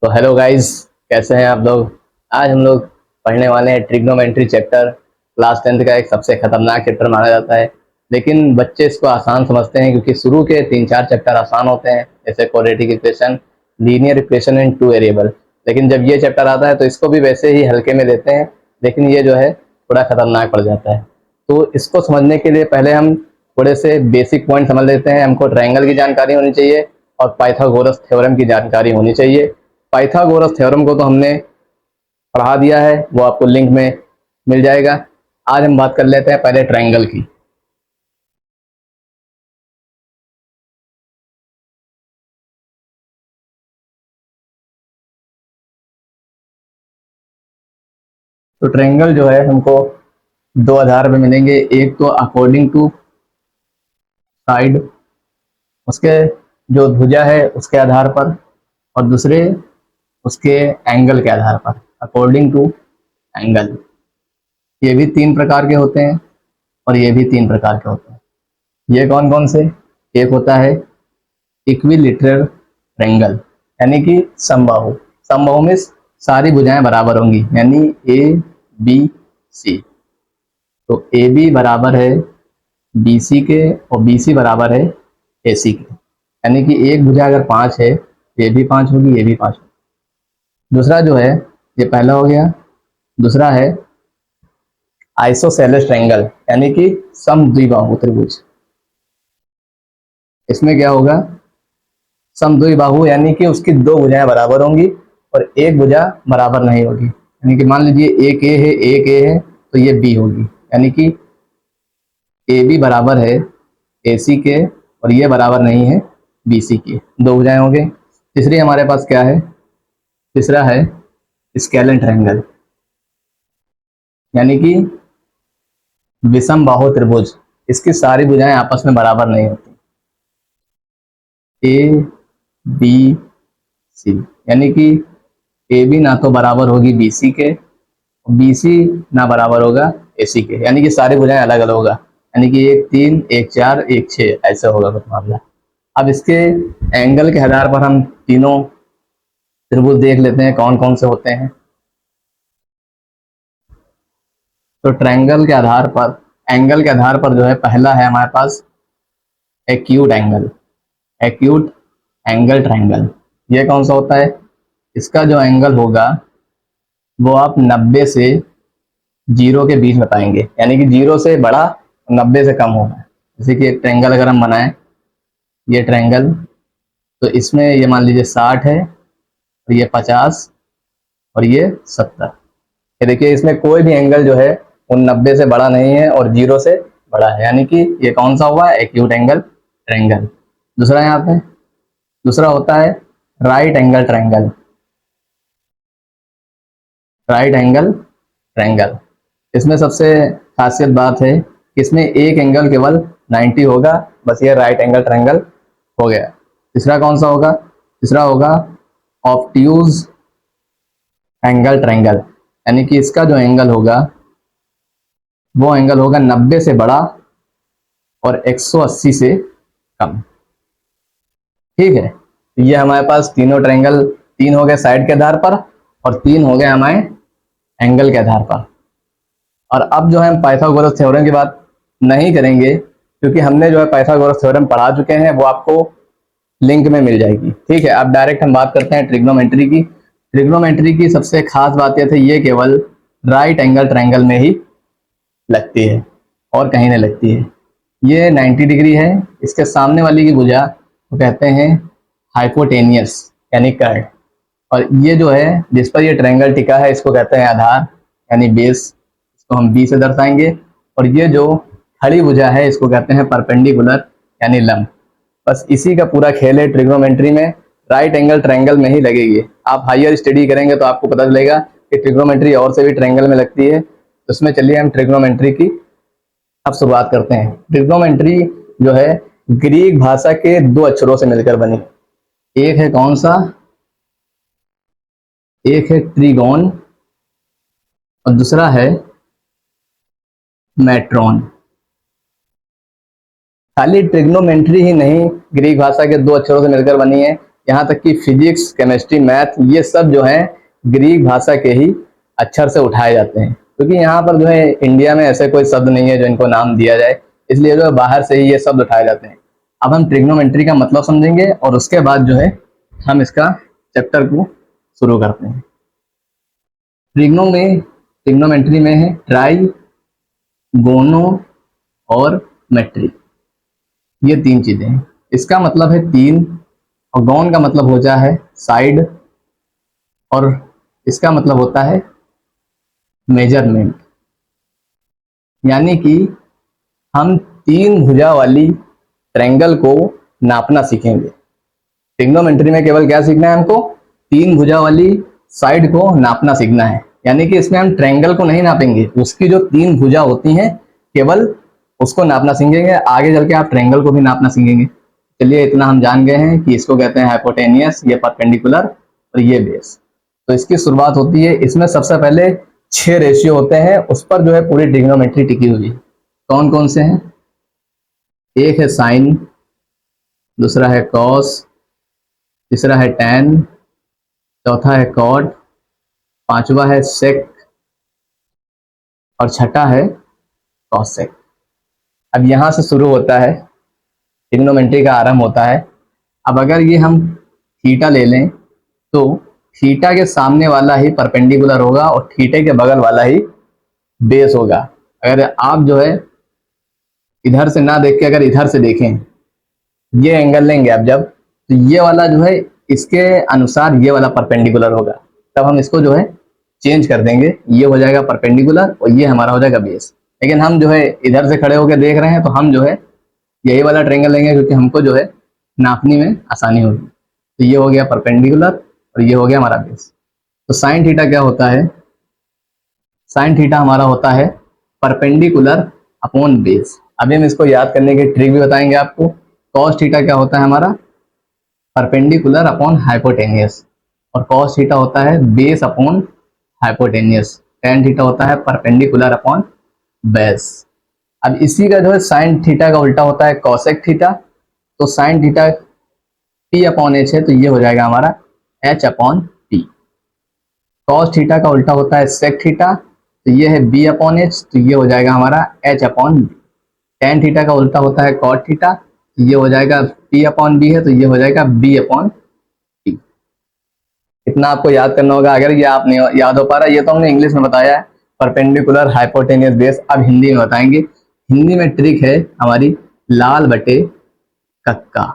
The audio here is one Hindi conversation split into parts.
तो हेलो गाइस, कैसे हैं आप लोग। आज हम लोग पढ़ने वाले हैं ट्रिग्नोमेट्री चैप्टर। क्लास 10th का एक सबसे खतरनाक चैप्टर माना जाता है, लेकिन बच्चे इसको आसान समझते हैं क्योंकि शुरू के 3-4 चैप्टर आसान होते हैं, जैसे quadratic equation, linear equation in two variable. लेकिन जब ये चैप्टर आता है तो इसको भी वैसे ही हल्के में लेते हैं, लेकिन ये जो है थोड़ा खतरनाक पड़ जाता है। तो इसको समझने के लिए पहले हम थोड़े से बेसिक पॉइंट समझ लेते हैं। हमको ट्रायंगल की जानकारी होनी चाहिए और पाइथागोरस थ्योरम की जानकारी होनी चाहिए। पाइथागोरस थ्योरम को तो हमने पढ़ा दिया है, वो आपको लिंक में मिल जाएगा। आज हम बात कर लेते हैं पहले ट्रायंगल की। तो ट्रायंगल जो है हमको दो आधार पे मिलेंगे। एक तो अकॉर्डिंग टू साइड, उसके जो भुजा है उसके आधार पर, और दूसरे उसके एंगल के आधार पर, अकॉर्डिंग टू एंगल। ये भी तीन प्रकार के होते हैं और ये भी तीन प्रकार के होते हैं। ये कौन कौन से? एक होता है इक्विलिटरल ट्रायंगल, यानी कि समबाहु। समबाहु में सारी भुजाएं बराबर होंगी, यानी ए बी सी। तो ए बी बराबर है बी सी के और बी सी बराबर है ए सी के, यानी कि एक भुजा अगर 5 है, ये भी 5 होगी, ये भी 5 होगी। दूसरा जो है, ये पहला हो गया। दूसरा है आइसोसेलेस ट्रायंगल, यानी कि समद्विबाहु त्रिभुज। इसमें क्या होगा? समद्विबाहु यानी कि उसकी दो भुजाएं बराबर होंगी और एक भुजा बराबर नहीं होगी। यानी कि मान लीजिए एक ए है, एक ए है, तो ये बी होगी, यानी कि ए बी बराबर है ए सी के और ये बराबर नहीं है बी सी के। दो भुजाएं होंगे। तीसरी हमारे पास क्या है? तीसरा है स्केलन ट्रायंगल, यानी कि विषम बाहु त्रिभुज। इसकी सारी भुजाएं आपस में बराबर नहीं होती। ए बी सी, यानी कि ए बी ना तो बराबर होगी बी सी के, बी सी ना बराबर होगा ए सी के, यानी कि सारी भुजाएं अलग अलग होगा। यानी कि एक 3, एक 4, एक 6, ऐसा होगा कुछ मामला। अब इसके एंगल के आधार पर हम तीनों त्रिभुज देख लेते हैं कौन कौन से होते हैं। तो ट्रायंगल के आधार पर, एंगल के आधार पर जो है, पहला है हमारे पास acute angle, acute angle triangle. ये कौन सा होता है? इसका जो एंगल होगा वो आप 90 से 0 के बीच बताएंगे, यानी कि 0 से बड़ा, 90 से कम होगा। जैसे कि एक ट्रायंगल अगर हम बनाएं, ये ट्रायंगल, तो इसमें ये मान लीजिए 60 है और ये 50 और ये 70। ये देखिए, इसमें कोई भी एंगल जो है वो 90 से बड़ा नहीं है और 0 से बड़ा है, यानी कि ये कौन सा हुआ? Acute angle triangle. दूसरा यहाँ पे, दूसरा होता है right angle triangle, right angle triangle. इसमें सबसे खासियत बात है कि इसमें एक एंगल केवल 90 होगा, बस ये राइट एंगल ट्रायंगल हो गया। तीसरा कौन सा होगा? तीसरा होगा ऑब्ट्यूज एंगल ट्रायंगल, यानी कि इसका जो एंगल होगा वो एंगल होगा 90 से बड़ा और 180 से कम। ठीक है, तो ये हमारे पास तीनों ट्रायंगल, तीन हो गए साइड के आधार पर और तीन हो गए हमारे एंगल के आधार पर। और अब जो है हम पाइथागोरस थ्योरम की बात नहीं करेंगे, क्योंकि हमने जो है पाइथागोरस थ्योरम पढ़ा चुके हैं, वो आपको लिंक में मिल जाएगी। ठीक है, अब डायरेक्ट हम बात करते हैं ट्रिग्नोमेट्री की। ट्रिग्नोमेट्री की सबसे खास बात यह थी, ये केवल राइट एंगल ट्रायंगल में ही लगती है और कहीं नहीं लगती है। ये 90 डिग्री है। इसके सामने वाली की भुजा वो कहते हैं हाइपोटेनियस, यानी कर्ड। और ये जो है जिस पर ये ट्रायंगल टिका है, इसको कहते हैं आधार, यानी बेस। इसको हम बी से दर्शाएंगे। और ये जो खड़ी भुजा है इसको कहते हैं परपेंडिकुलर, यानी लंब। बस इसी का पूरा खेल है ट्रिग्नोमेट्री में, राइट एंगल ट्रायंगल में ही लगेगी। आप हायर स्टडी करेंगे तो आपको पता चलेगा कि ट्रिग्नोमेट्री और से भी ट्रायंगल में लगती है। तो इसमें चलिए हम ट्रिग्नोमेट्री की अब शुरुआत करते हैं। ट्रिग्नोमेट्री जो है ग्रीक भाषा के दो अक्षरों से मिलकर बनी। एक है कौन सा? एक है ट्रिगोन और दूसरा है मेट्रॉन। खाली ट्रिग्नोमेट्री ही नहीं ग्रीक भाषा के दो अक्षरों से मिलकर बनी है, यहाँ तक कि फिजिक्स, केमिस्ट्री, मैथ, ये सब जो है ग्रीक भाषा के ही अक्षर से उठाए जाते हैं, क्योंकि यहाँ पर जो है इंडिया में ऐसे कोई शब्द नहीं है जो इनको नाम दिया जाए, इसलिए जो है बाहर से ही ये शब्द उठाए जाते हैं। अब हम ट्रिग्नोमेट्री का मतलब समझेंगे और उसके बाद जो है हम इसका चैप्टर को शुरू करते हैं। ट्रिग्नोमेट्री में है ट्राई, गोनो और मेट्री, ये 3 चीजें हैं। इसका मतलब है 3, और गौन का मतलब होता है साइड, और इसका मतलब होता है मेजरमेंट, यानी कि हम 3 भुजा वाली ट्रायंगल को नापना सीखेंगे। ट्रिग्नोमेट्री में केवल क्या सीखना है हमको? 3 भुजा वाली साइड को नापना सीखना है, यानी कि इसमें हम ट्रायंगल को नहीं नापेंगे, उसकी जो 3 भुजा होती हैं केवल उसको नापना सीखेंगे। आगे चल के आप ट्रायंगल को भी नापना सीखेंगे। चलिए इतना हम जान गए हैं कि इसको कहते हैं हाइपोटेनियस, ये परपेंडिकुलर और ये बेस। तो इसकी शुरुआत होती है, इसमें सबसे पहले 6 रेशियो होते हैं, उस पर जो है पूरी ट्रिग्नोमेट्री टिकी हुई है। कौन कौन से हैं? एक है साइन, दूसरा है कॉस, तीसरा है टैन, चौथा है कॉट, पांचवा है सेक और छठा है कॉसेक। अब यहां से शुरू होता है ट्रिग्नोमेट्री का आरंभ होता है। अब अगर ये हम थीटा ले लें तो थीटा के सामने वाला ही परपेंडिकुलर होगा और थीटे के बगल वाला ही बेस होगा। अगर आप जो है इधर से ना देख के अगर इधर से देखें, ये एंगल लेंगे आप जब, तो ये वाला जो है इसके अनुसार ये वाला परपेंडिकुलर होगा, तब हम इसको जो है चेंज कर देंगे, ये हो जाएगा परपेंडिकुलर और ये हमारा हो जाएगा बेस। लेकिन हम जो है इधर से खड़े होकर देख रहे हैं तो हम जो है यही वाला ट्रायंगल लेंगे, क्योंकि हमको जो है नापने में आसानी होगी। तो ये हो गया परपेंडिकुलर और ये हो गया हमारा बेस। तो साइन थीटा क्या होता है? साइन थीटा हमारा होता है परपेंडिकुलर अपॉन बेस। अभी हम इसको याद करने की ट्रिक भी बताएंगे आपको। कॉस थीटा क्या होता है हमारा? परपेंडिकुलर अपॉन हाइपोटेनियस, और कॉस थीटा होता है base upon hypotenuse. Tan theta होता है परपेंडिकुलर अपॉन बेस। अब इसी का जो है साइन थीटा का उल्टा होता है कॉसेक थीटा। तो sine theta P upon H है, तो ये हो जाएगा हमारा H upon P. Cos theta का उल्टा होता है सेक थीटा, तो ये है बी अपॉन एच, तो ये हो जाएगा हमारा H upon B. Tan theta का उल्टा होता है कॉट थीटा, तो ये हो जाएगा पी अपॉन बी है, तो ये हो जाएगा बी अपॉन पी। इतना आपको याद करना होगा। अगर ये आप नहीं याद हो पा रहा, ये तो हमने इंग्लिश में बताया है परपेंडिकुलर हाइपोटेनियस बेस। अब हिंदी में बताएंगे। हिंदी में ट्रिक है हमारी लाल बटे कक्का।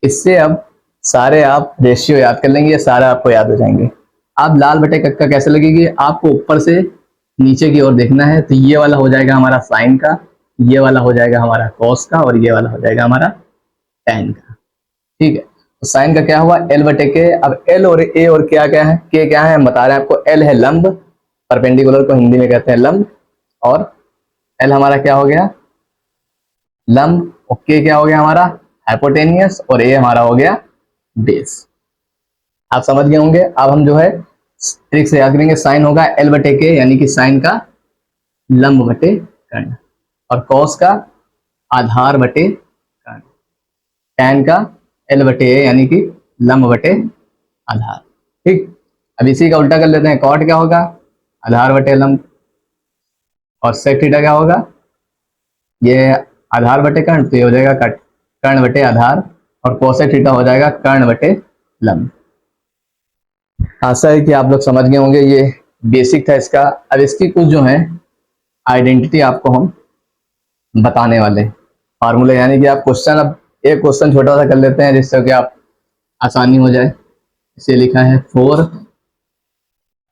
इससे अब सारे आप रेशियो याद कर लेंगे, ये सारे आपको याद हो जाएंगे। आप लाल बटे कक्का कैसे लगेगी? आपको ऊपर से नीचे की ओर देखना है, तो ये वाला हो जाएगा हमारा साइन का, ये वाला हो जाएगा हमारा कॉस का, और ये वाला हो जाएगा हमारा टैन का। ठीक है, तो साइन का क्या हुआ? एल बटे के। अब एल और ए और क्या क्या है, के क्या है हम बता रहे हैं आपको। एल है लंब, परपेंडिकुलर को हिंदी में कहते हैं लंब, और एल हमारा क्या हो गया? लंब। और के क्या हो गया हमारा? हाइपोटेनियस, और ए हमारा हो गया बेस। आप समझ गए होंगे। अब हम जो है ट्रिक से याद करेंगे। साइन होगा एल बटे के, यानी कि साइन का लंब बटे कर्ण, और कॉस का आधार बटे कर्ण, टैन का एल बटे ए, यानी कि लंब बटे आधार। ठीक, अब इसी का उल्टा कर लेते हैं। कॉट क्या होगा? आधार बटे लंब, और सेक थीटा क्या होगा? ये आधार बटे कर्ण, तो ये हो जाएगा कर्ण बटे आधार, और कोसेक थीटा हो जाएगा कर्ण बटे लंब। आशा है कि आप लोग समझ गए होंगे। ये बेसिक था इसका। अब इसकी कुछ जो है आइडेंटिटी आपको हम बताने वाले फार्मूले, यानी कि आप क्वेश्चन, अब एक क्वेश्चन छोटा सा कर लेते हैं जिससे कि आप आसानी हो जाए। इसे लिखा है 4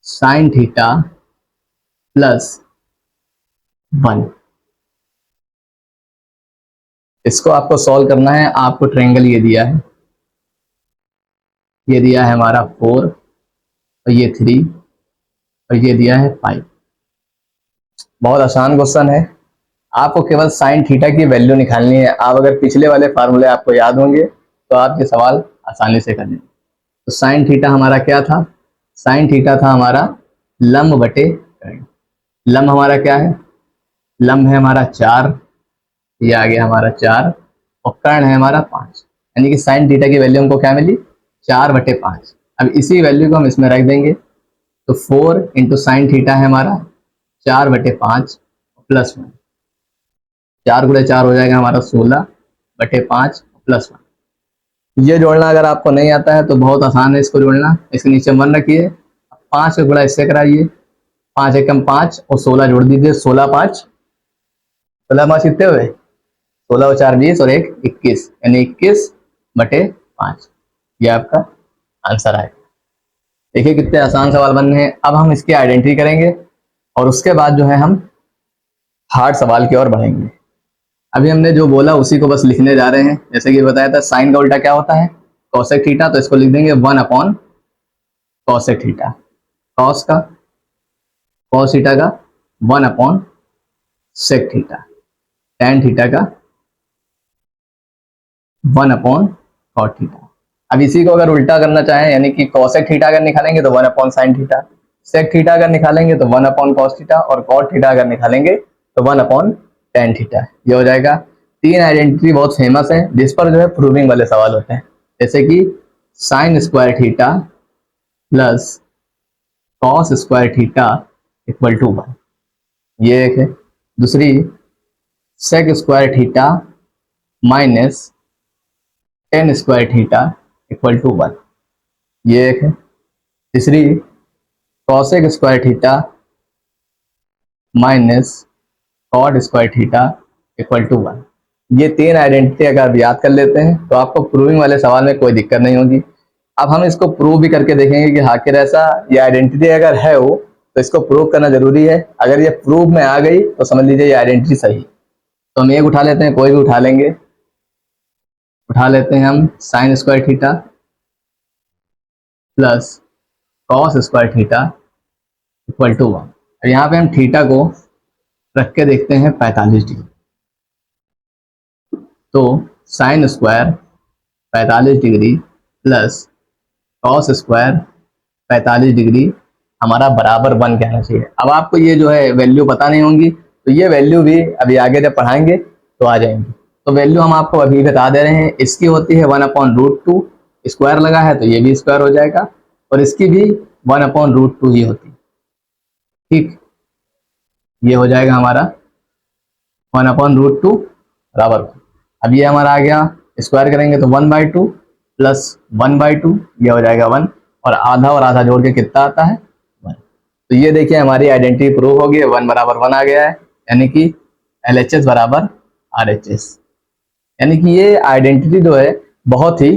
साइन थीटा प्लस 1। इसको आपको सॉल्व करना है। आपको ट्रायंगल ये दिया है, ये दिया है हमारा 4, और ये 3, और ये दिया है 5। बहुत आसान क्वेश्चन है। आपको केवल साइन थीटा की वैल्यू निकालनी है। आप अगर पिछले वाले फार्मूले आपको याद होंगे तो आपके सवाल आसानी से कर लेंगे। तो साइन थीटा हमारा क्या था? साइन थीटा था हमारा लंब बटे कर्ण। लंब हमारा क्या है? लंब है हमारा 4, ये आ गया हमारा 4, और कर्ण है हमारा 5, यानी कि साइन थीटा की वैल्यू हमको क्या मिली 4/5। अब इसी वैल्यू को हम इसमें रख देंगे, तो 4 इंटू साइन थीटा है हमारा 4/5 +1, 4 गुणे 4 हो जाएगा हमारा 16/5 +1। ये जोड़ना अगर आपको नहीं आता है तो बहुत आसान है इसको जोड़ना। इसके नीचे 1 रखिए, 5 का गुणा इससे कराइए, 5 एकम 5 और 16 जोड़ दीजिए, 16 5 कितने हुए, 16 और 4 20 और 1 21, यानी 21/5। ये आपका आंसर आएगा। देखिए कितने आसान सवाल बन रहे हैं। अब हम इसकी आइडेंटिटी करेंगे और उसके बाद जो है हम हार्ड सवाल की ओर बढ़ेंगे। अभी हमने जो बोला उसी को बस लिखने जा रहे हैं। जैसे कि बताया था साइन का उल्टा क्या होता है, कॉसेक थीटा, तो इसको लिख देंगे 1/कॉसेक थीटा। कॉस का कॉस थीटा का 1/सेक थीटा, टैन थीटा का 1/कॉट थीटा। अब इसी को अगर उल्टा करना चाहें, यानी कि कॉसेक थीटा अगर निकालेंगे तो 1/साइन थीटा, सेक थीटा अगर निकालेंगे तो 1/कॉस थीटा, और कॉट थीटा अगर निकालेंगे तो 1/टैन थीटा। ये हो जाएगा। 3 आइडेंटिटी बहुत फेमस है जिस पर जो है प्रूविंग वाले सवाल होते हैं, जैसे कि sine square theta plus cos square theta equal to 1, ये एक है। दूसरी sec square theta minus tan square theta equal to 1, ये एक है। तीसरी cosec square theta minus cot square theta equal to 1। ये 3 आइडेंटिटी अगर आप याद कर लेते हैं तो आपको प्रूविंग वाले सवाल में कोई दिक्कत नहीं होगी। अब हम इसको प्रूव भी करके देखेंगे कि आखिर ऐसा ये आइडेंटिटी अगर है वो, तो इसको प्रूव करना जरूरी है। अगर ये प्रूव में आ गई तो समझ लीजिए ये आइडेंटिटी सही। तो हम एक उठा लेते हैं, कोई भी उठा लेंगे। उठा लेते हैं हम sine square theta plus cos square theta equal to 1। और यहाँ पे हम थीटा को रख के देखते हैं 45 डिग्री। तो sine square 45 degree plus cos square 45 degree हमारा बराबर 1 कहना चाहिए। अब आपको ये जो है वैल्यू पता नहीं होंगी, तो ये वैल्यू भी अभी आगे जब पढ़ाएंगे तो आ जाएंगी। तो वैल्यू हम आपको अभी बता दे रहे हैं। इसकी होती है 1/√2, स्क्वायर लगा है तो ये भी स्क्वायर हो जाएगा, और इसकी भी 1/√2 ही होती है। ठीक, ये हो जाएगा हमारा 1/√2 बराबर। अब ये हमारा आ गया, स्क्वायर करेंगे तो 1/2 प्लस 1/2, ये हो जाएगा 1, और आधा और आधा जोड़ के कितना आता है 1। तो ये देखिए हमारी आइडेंटिटी प्रूव होगी, 1 बराबर 1 आ गया है, यानी कि LHS बराबर RHS। यानी कि ये आइडेंटिटी जो है बहुत ही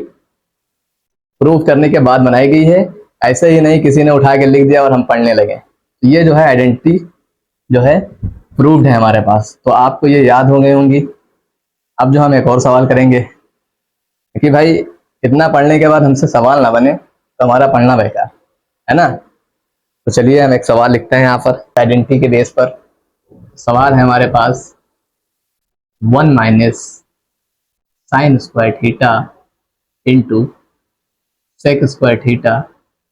प्रूव करने के बाद बनाई गई है, ऐसे ही नहीं किसी ने उठा के लिख दिया और हम पढ़ने लगे। तो ये जो है आइडेंटिटी जो है प्रूव्ड है हमारे पास, तो आपको ये याद हो गई होंगी। अब जो हम एक और सवाल करेंगे कि भाई इतना पढ़ने के बाद हमसे सवाल ना बने तो हमारा पढ़ना बेकार है ना। तो चलिए हम एक सवाल लिखते हैं यहाँ पर आइडेंटिटी के बेस पर। सवाल है हमारे पास 1 minus sine square theta into sec square theta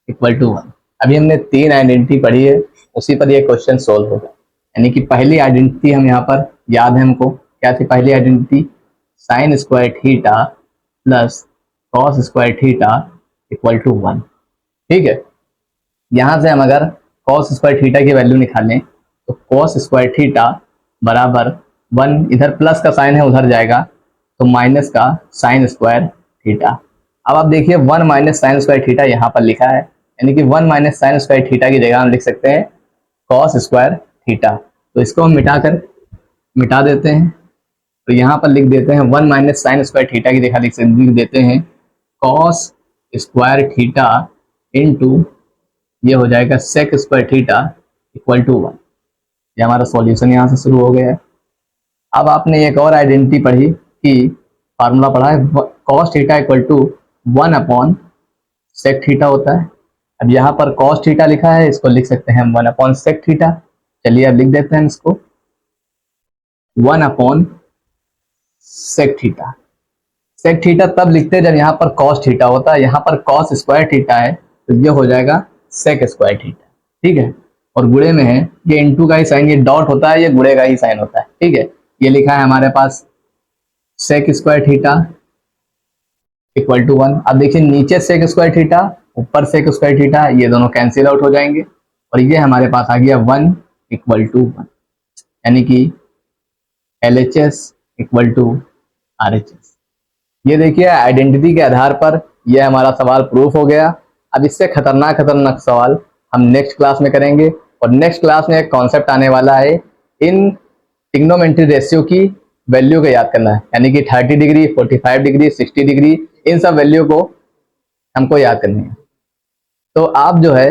equal to 1। अभी हमने 3 आइडेंटिटी पढ़ी है, उसी पर ये क्वेश्चन सोल्व होगा। यानी कि पहली आइडेंटिटी हम यहाँ पर याद है हमको, क्या थी पहली identity, sine square theta plus cos square theta equal to 1। ठीक है, यहाँ से हम अगर कॉस स्क्वायर थीटा की वैल्यू निकालें तो कॉस स्क्वायर थीटा बराबर 1, इधर प्लस का साइन है उधर जाएगा तो माइनस का साइन स्क्वायर थीटा। अब आप देखिए 1 माइनस साइन स्क्वायर थीटा यहाँ पर लिखा है, यानी कि 1 माइनस साइन स्क्वायर थीटा की जगह हम लिख सकते हैं कॉस स्क्वायर थीटा। तो इसको हम मिटा देते हैं, तो यहाँ पर लिख देते हैं 1 माइनस साइन स्क्वायर थीटा की जगह लिख देते हैं कॉस स्क्वायर थीटा इंटू ये हो जाएगा sec square theta equal to 1। ये हमारा सॉल्यूशन यहाँ से शुरू हो गया है। अब आपने एक और आइडेंटिटी पढ़ी कि फार्मूला पढ़ा है कॉस थीटा इक्वल टू 1/सेक थीटा होता है। अब यहाँ पर कॉस थीटा लिखा है, इसको लिख सकते हैं हम 1/सेक थीटा। चलिए अब लिख देते हैं इसको 1/सेक थीटा। सेक थीटा तब लिखते हैं जब यहाँ पर कॉस थीटा होता है, यहाँ पर कॉस स्क्वायर थीटा है तो ये हो जाएगा सेक स्क्वायर थीटा। ठीक है, और गुणे में है, ये इनटू का ही साइन, ये डॉट होता है, ये गुणे का ही साइन होता है। ठीक है, ये लिखा है हमारे पास sec square theta equal to 1। अब देखिए नीचे सेक स्क्वायर थीटा, ऊपर सेक स्क्वायर थीटा, ये दोनों कैंसिल आउट हो जाएंगे और ये हमारे पास आ गया 1 इक्वल टू 1, यानी कि LHS इक्वल टू RHS। ये देखिए आइडेंटिटी के आधार पर यह हमारा सवाल प्रूफ हो गया। अब इससे खतरनाक खतरनाक सवाल हम नेक्स्ट क्लास में करेंगे और नेक्स्ट क्लास में एक कॉन्सेप्ट आने वाला है, इन ट्रिग्नोमेट्री रेशियो की वैल्यू को याद करना है, यानी कि 30 डिग्री, 45 डिग्री, 60 डिग्री, इन सब वैल्यू को हमको याद करनी है। तो आप जो है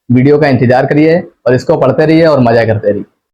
वीडियो का इंतजार करिए और इसको पढ़ते रहिए और मजा करते रहिए।